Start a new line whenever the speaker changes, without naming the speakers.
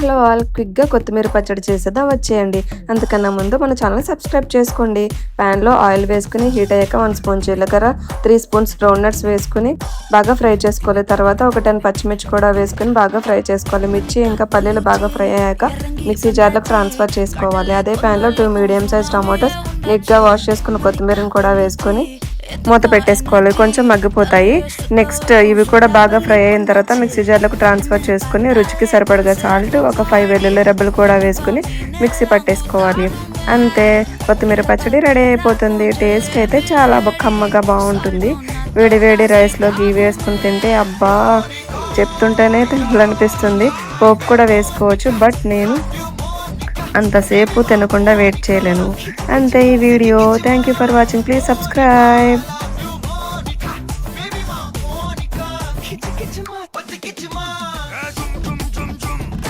Hello all, క్విక్గా కొత్తిమీర పచ్చడి చేసేదా వచ్చేయండి. అంతకన్నా ముందు మన ఛానల్ సబ్స్క్రైబ్ చేసుకోండి. ప్యాన్లో ఆయిల్ వేసుకుని హీట్ అయ్యాక 1 స్పూన్ జీలకర్ర, 3 స్పూన్స్ గ్రౌండ్ నట్స్ వేసుకుని బాగా ఫ్రై చేసుకోవాలి. తర్వాత ఒక 10 పచ్చిమిర్చి కూడా వేసుకుని బాగా ఫ్రై చేసుకోవాలి. మిర్చి ఇంకా పల్లీలు బాగా ఫ్రై అయ్యాక మిక్సీ జార్లోకి ట్రాన్స్ఫర్ చేసుకోవాలి. అదే ప్యాన్లో 2 మీడియం సైజ్ టమాటోస్ నీట్గా వాష్ చేసుకున్న కొత్తిమీరని కూడా వేసుకొని మూత పెట్టేసుకోవాలి. కొంచెం మగ్గిపోతాయి. నెక్స్ట్ ఇవి కూడా బాగా ఫ్రై అయిన తర్వాత మిక్సీ జార్లోకి ట్రాన్స్ఫర్ చేసుకుని రుచికి సరిపడగా సాల్ట్, ఒక 5 వెల్లుల్లి రెబ్బలు కూడా వేసుకుని మిక్సీ పట్టేసుకోవాలి. అంతే, కొత్తిమీర పచ్చడి రెడీ అయిపోతుంది. టేస్ట్ అయితే చాలా కమ్మగా బాగుంటుంది. వేడి వేడి రైస్లో గీ వేసుకుని తింటే అబ్బా, చెప్తుంటేనే తినాలనిపిస్తుంది. పోపు కూడా వేసుకోవచ్చు, బట్ నేను అంతసేపు తినకుండా వెయిట్ చేయలేను. అంతే ఈ video. Thank you for watching. Please subscribe.